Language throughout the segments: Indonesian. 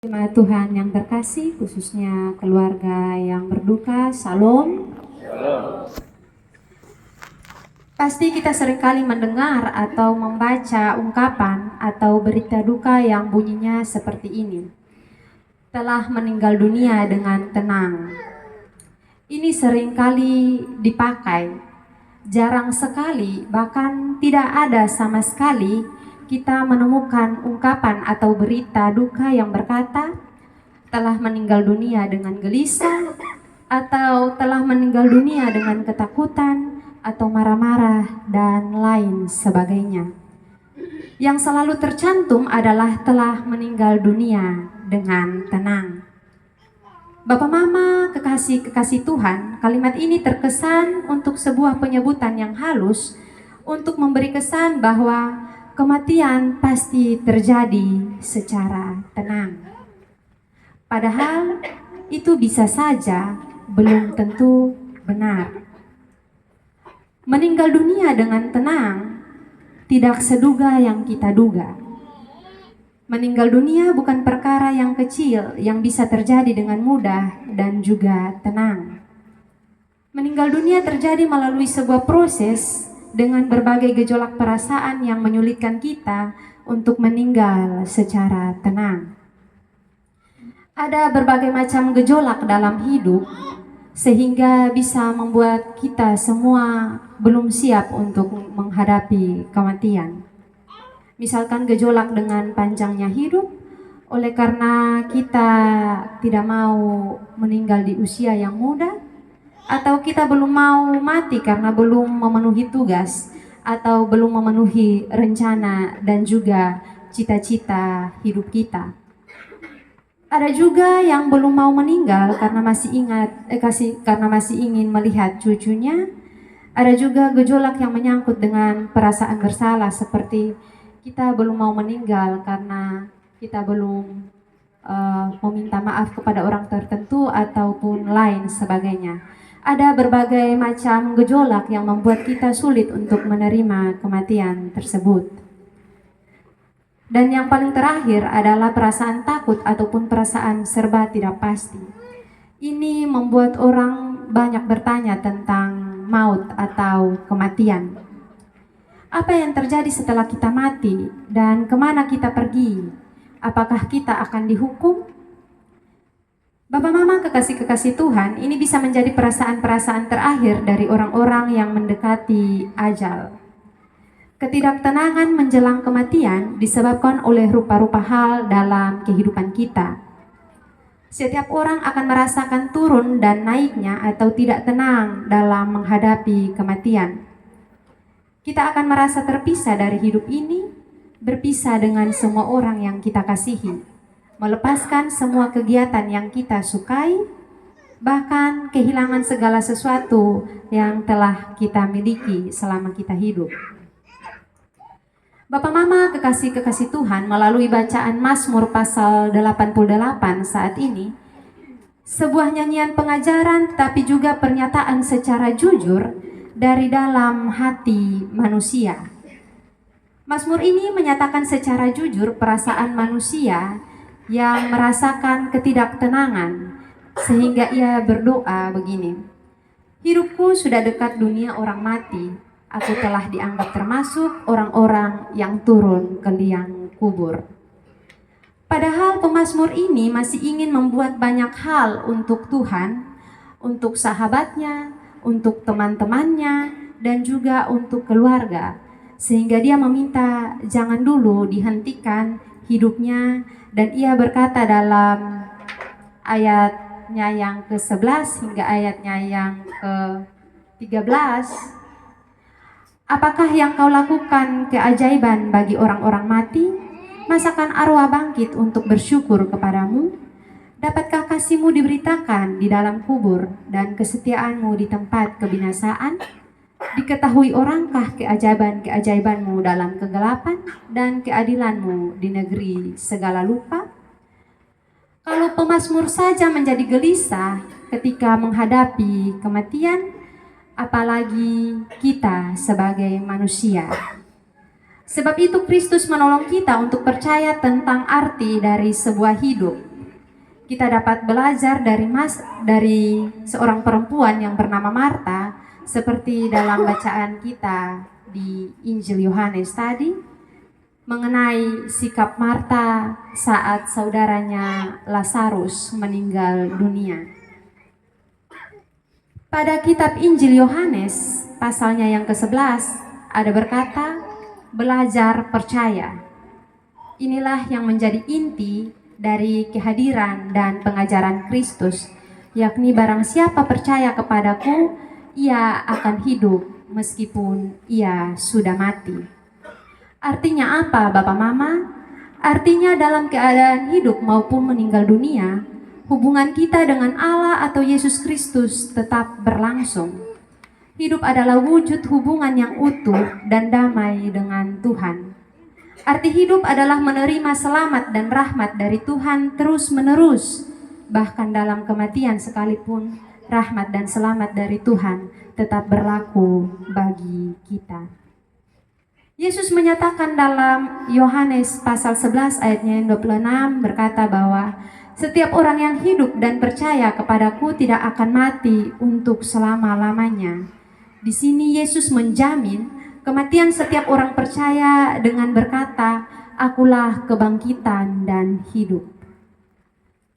Jemaat Tuhan yang terkasih, khususnya keluarga yang berduka, Shalom. Pasti kita seringkali mendengar atau membaca ungkapan atau berita duka yang bunyinya seperti ini. Telah meninggal dunia dengan tenang. Ini seringkali dipakai. Jarang sekali, bahkan tidak ada sama sekali kita menemukan ungkapan atau berita duka yang berkata telah meninggal dunia dengan gelisah, atau telah meninggal dunia dengan ketakutan, atau marah-marah, dan lain sebagainya. Yang selalu tercantum adalah telah meninggal dunia dengan tenang. Bapak Mama, kekasih-kekasih Tuhan, kalimat ini terkesan untuk sebuah penyebutan yang halus untuk memberi kesan bahwa kematian pasti terjadi secara tenang. Padahal itu bisa saja belum tentu benar. Meninggal dunia dengan tenang tidak seduga yang kita duga. Meninggal dunia bukan perkara yang kecil yang bisa terjadi dengan mudah dan juga tenang. Meninggal dunia terjadi melalui sebuah proses dengan berbagai gejolak perasaan yang menyulitkan kita untuk meninggal secara tenang. Ada berbagai macam gejolak dalam hidup sehingga bisa membuat kita semua belum siap untuk menghadapi kematian. Misalkan gejolak dengan panjangnya hidup, oleh karena kita tidak mau meninggal di usia yang muda, atau kita belum mau mati karena belum memenuhi tugas, atau belum memenuhi rencana dan juga cita-cita hidup kita. Ada juga yang belum mau meninggal karena masih ingin melihat cucunya. Ada juga gejolak yang menyangkut dengan perasaan bersalah, seperti kita belum mau meninggal karena kita belum meminta maaf kepada orang tertentu ataupun lain sebagainya. Ada berbagai macam gejolak yang membuat kita sulit untuk menerima kematian tersebut. Dan yang paling terakhir adalah perasaan takut ataupun perasaan serba tidak pasti. Ini membuat orang banyak bertanya tentang maut atau kematian. Apa yang terjadi setelah kita mati dan kemana kita pergi? Apakah kita akan dihukum? Bapak Mama, kekasih-kekasih Tuhan, ini bisa menjadi perasaan-perasaan terakhir dari orang-orang yang mendekati ajal. Ketidaktenangan menjelang kematian disebabkan oleh rupa-rupa hal dalam kehidupan kita. Setiap orang akan merasakan turun dan naiknya atau tidak tenang dalam menghadapi kematian. Kita akan merasa terpisah dari hidup ini, berpisah dengan semua orang yang kita kasihi, melepaskan semua kegiatan yang kita sukai, bahkan kehilangan segala sesuatu yang telah kita miliki selama kita hidup. Bapak Mama, kekasih-kekasih Tuhan, melalui bacaan Mazmur pasal 88 saat ini, sebuah nyanyian pengajaran tapi juga pernyataan secara jujur dari dalam hati manusia. Mazmur ini menyatakan secara jujur perasaan manusia yang merasakan ketidaktenangan, sehingga ia berdoa begini: hidupku sudah dekat dunia orang mati, aku telah dianggap termasuk orang-orang yang turun ke liang kubur. Padahal pemazmur ini masih ingin membuat banyak hal untuk Tuhan, untuk sahabatnya, untuk teman-temannya, dan juga untuk keluarga. Sehingga dia meminta jangan dulu dihentikan hidupnya, dan ia berkata dalam ayatnya yang ke-11 hingga ayatnya yang ke-13, apakah yang kau lakukan keajaiban bagi orang-orang mati? Masakan arwah bangkit untuk bersyukur kepadamu? Dapatkah kasihmu diberitakan di dalam kubur dan kesetiaanmu di tempat kebinasaan? Diketahui orangkah keajaiban-keajaibanmu dalam kegelapan dan keadilanmu di negeri segala lupa? Kalau pemazmur saja menjadi gelisah ketika menghadapi kematian, apalagi kita sebagai manusia. Sebab itu Kristus menolong kita untuk percaya tentang arti dari sebuah hidup. kita dapat belajar dari seorang perempuan yang bernama Marta, seperti dalam bacaan kita di Injil Yohanes tadi, mengenai sikap Marta saat saudaranya Lazarus meninggal dunia. Pada kitab Injil Yohanes, pasalnya yang ke-11, ada berkata, belajar percaya. Inilah yang menjadi inti dari kehadiran dan pengajaran Kristus, yakni barang siapa percaya kepadaku, ia akan hidup meskipun ia sudah mati. Artinya apa, Bapak Mama? Artinya dalam keadaan hidup maupun meninggal dunia, hubungan kita dengan Allah atau Yesus Kristus tetap berlangsung. Hidup adalah wujud hubungan yang utuh dan damai dengan Tuhan. Arti hidup adalah menerima selamat dan rahmat dari Tuhan terus-menerus. Bahkan dalam kematian sekalipun, rahmat dan selamat dari Tuhan tetap berlaku bagi kita. Yesus menyatakan dalam Yohanes pasal 11 ayatnya yang 26 berkata bahwa setiap orang yang hidup dan percaya kepadaku tidak akan mati untuk selama-lamanya. Di sini Yesus menjamin kematian setiap orang percaya dengan berkata, akulah kebangkitan dan hidup.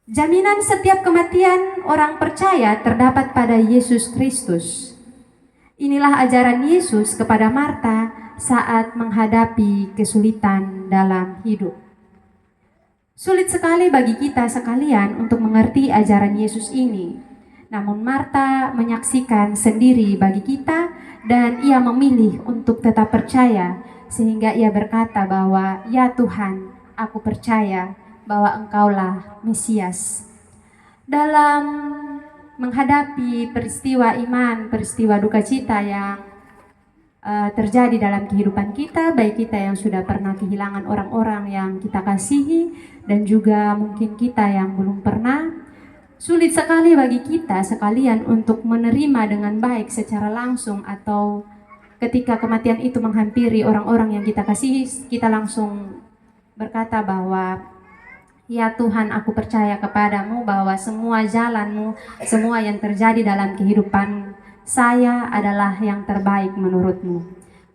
Jaminan setiap kematian orang percaya terdapat pada Yesus Kristus. Inilah ajaran Yesus kepada Marta saat menghadapi kesulitan dalam hidup. Sulit sekali bagi kita sekalian untuk mengerti ajaran Yesus ini. Namun Marta menyaksikan sendiri bagi kita dan ia memilih untuk tetap percaya sehingga ia berkata bahwa ya Tuhan, aku percaya bahwa Engkaulah Mesias. Dalam menghadapi peristiwa iman, peristiwa duka cita yang terjadi dalam kehidupan kita, baik kita yang sudah pernah kehilangan orang-orang yang kita kasihi dan juga mungkin kita yang belum pernah, sulit sekali bagi kita sekalian untuk menerima dengan baik secara langsung atau ketika kematian itu menghampiri orang-orang yang kita kasihi, kita langsung berkata bahwa ya Tuhan, aku percaya kepadamu bahwa semua jalanmu, semua yang terjadi dalam kehidupan saya adalah yang terbaik menurutmu.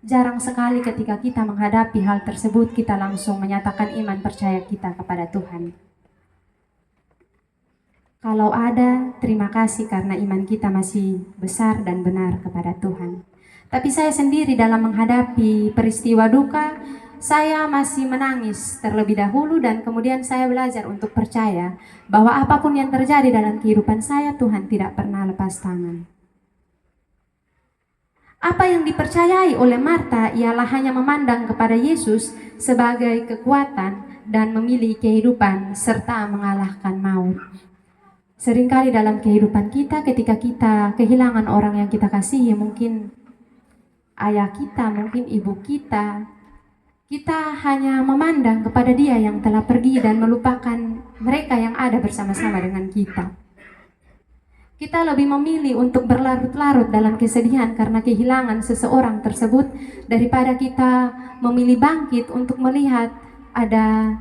Jarang sekali ketika kita menghadapi hal tersebut kita langsung menyatakan iman percaya kita kepada Tuhan. Kalau ada, terima kasih karena iman kita masih besar dan benar kepada Tuhan. Tapi saya sendiri dalam menghadapi peristiwa duka, saya masih menangis terlebih dahulu dan kemudian saya belajar untuk percaya bahwa apapun yang terjadi dalam kehidupan saya, Tuhan tidak pernah lepas tangan. Apa yang dipercayai oleh Marta ialah hanya memandang kepada Yesus sebagai kekuatan dan memilih kehidupan serta mengalahkan maut. Seringkali dalam kehidupan kita ketika kita kehilangan orang yang kita kasihi, mungkin ayah kita, mungkin ibu kita, kita hanya memandang kepada dia yang telah pergi dan melupakan mereka yang ada bersama-sama dengan kita. Kita lebih memilih untuk berlarut-larut dalam kesedihan karena kehilangan seseorang tersebut daripada kita memilih bangkit untuk melihat ada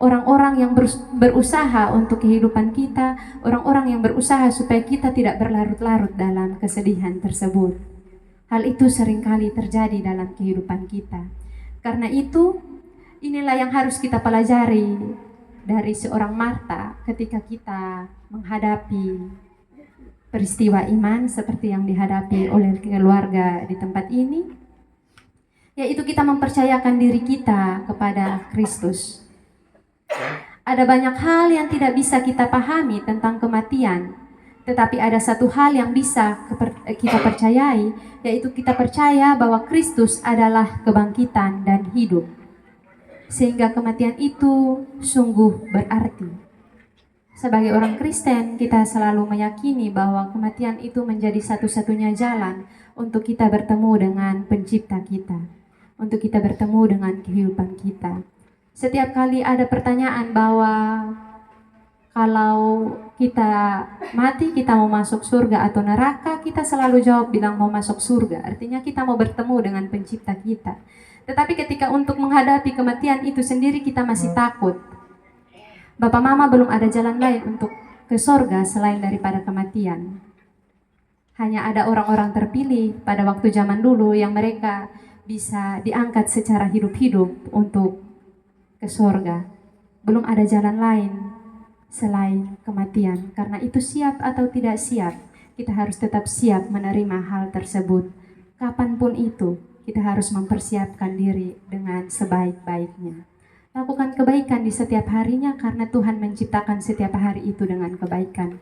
orang-orang yang berusaha untuk kehidupan kita, orang-orang yang berusaha supaya kita tidak berlarut-larut dalam kesedihan tersebut. Hal itu seringkali terjadi dalam kehidupan kita. Karena itu, inilah yang harus kita pelajari dari seorang Marta ketika kita menghadapi peristiwa iman seperti yang dihadapi oleh keluarga di tempat ini, yaitu kita mempercayakan diri kita kepada Kristus. Ada banyak hal yang tidak bisa kita pahami tentang kematian, tetapi ada satu hal yang bisa kita percayai, yaitu kita percaya bahwa Kristus adalah kebangkitan dan hidup. Sehingga kematian itu sungguh berarti. Sebagai orang Kristen, kita selalu meyakini bahwa kematian itu menjadi satu-satunya jalan untuk kita bertemu dengan pencipta kita, untuk kita bertemu dengan kehidupan kita. Setiap kali ada pertanyaan bahwa kalau kita mati, kita mau masuk surga atau neraka, kita selalu jawab bilang mau masuk surga. Artinya kita mau bertemu dengan pencipta kita. Tetapi ketika untuk menghadapi kematian itu sendiri kita masih takut. Bapak Mama, belum ada jalan lain untuk ke sorga selain daripada kematian. Hanya ada orang-orang terpilih pada waktu zaman dulu yang mereka bisa diangkat secara hidup-hidup untuk ke sorga. Belum ada jalan lain selain kematian. Karena itu, siap atau tidak siap, kita harus tetap siap menerima hal tersebut. Kapanpun itu, kita harus mempersiapkan diri dengan sebaik-baiknya. Lakukan kebaikan di setiap harinya karena Tuhan menciptakan setiap hari itu dengan kebaikan.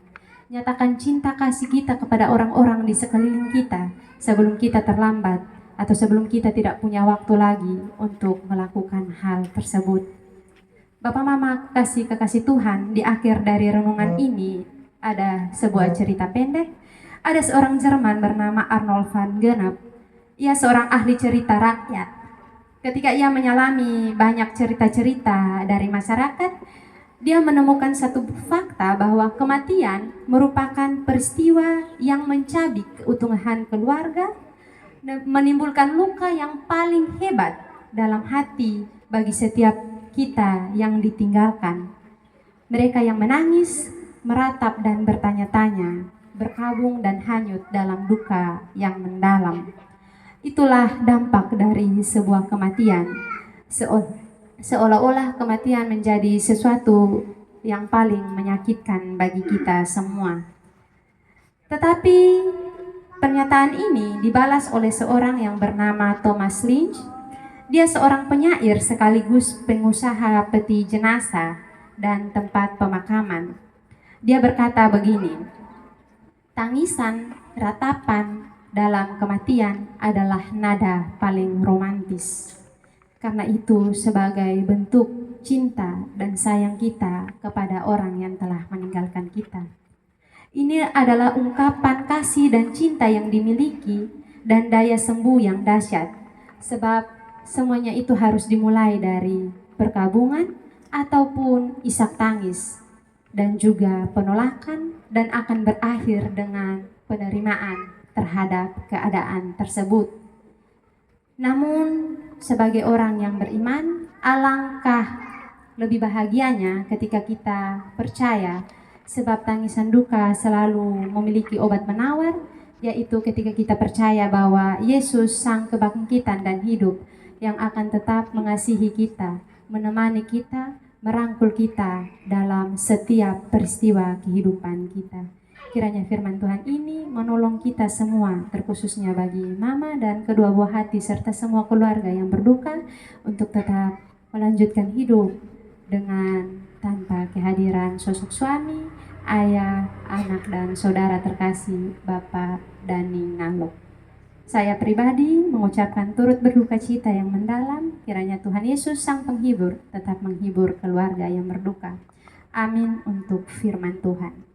Nyatakan cinta kasih kita kepada orang-orang di sekeliling kita sebelum kita terlambat atau sebelum kita tidak punya waktu lagi untuk melakukan hal tersebut. Bapak Mama kekasih Tuhan, di akhir dari renungan ini ada sebuah cerita pendek. Ada seorang Jerman bernama Arnold van Gennep. Ia seorang ahli cerita rakyat. Ketika ia menyelami banyak cerita-cerita dari masyarakat, dia menemukan satu fakta bahwa kematian merupakan peristiwa yang mencabik keutuhan keluarga, menimbulkan luka yang paling hebat dalam hati bagi setiap kita yang ditinggalkan. Mereka yang menangis, meratap dan bertanya-tanya, berkabung dan hanyut dalam duka yang mendalam. Itulah dampak dari sebuah kematian. Seolah-olah kematian menjadi sesuatu yang paling menyakitkan bagi kita semua. Tetapi pernyataan ini dibalas oleh seorang yang bernama Thomas Lynch. Dia seorang penyair sekaligus pengusaha peti jenazah dan tempat pemakaman. Dia berkata begini, tangisan, ratapan dalam kematian adalah nada paling romantis. Karena itu, sebagai bentuk cinta dan sayang kita kepada orang yang telah meninggalkan kita. Ini adalah ungkapan kasih dan cinta yang dimiliki dan daya sembuh yang dahsyat. Sebab semuanya itu harus dimulai dari perkabungan ataupun isak tangis dan juga penolakan, dan akan berakhir dengan penerimaan terhadap keadaan tersebut. Namun sebagai orang yang beriman, alangkah lebih bahagianya ketika kita percaya, sebab tangisan duka selalu memiliki obat penawar, yaitu ketika kita percaya bahwa Yesus Sang Kebangkitan dan hidup yang akan tetap mengasihi kita, menemani kita, merangkul kita dalam setiap peristiwa kehidupan kita. Kiranya firman Tuhan ini menolong kita semua, terkhususnya bagi Mama dan kedua buah hati serta semua keluarga yang berduka, untuk tetap melanjutkan hidup dengan tanpa kehadiran sosok suami, ayah, anak, dan saudara terkasih Bapak Dani Nalok. Saya pribadi mengucapkan turut berduka cita yang mendalam. Kiranya Tuhan Yesus Sang Penghibur tetap menghibur keluarga yang berduka. Amin untuk firman Tuhan.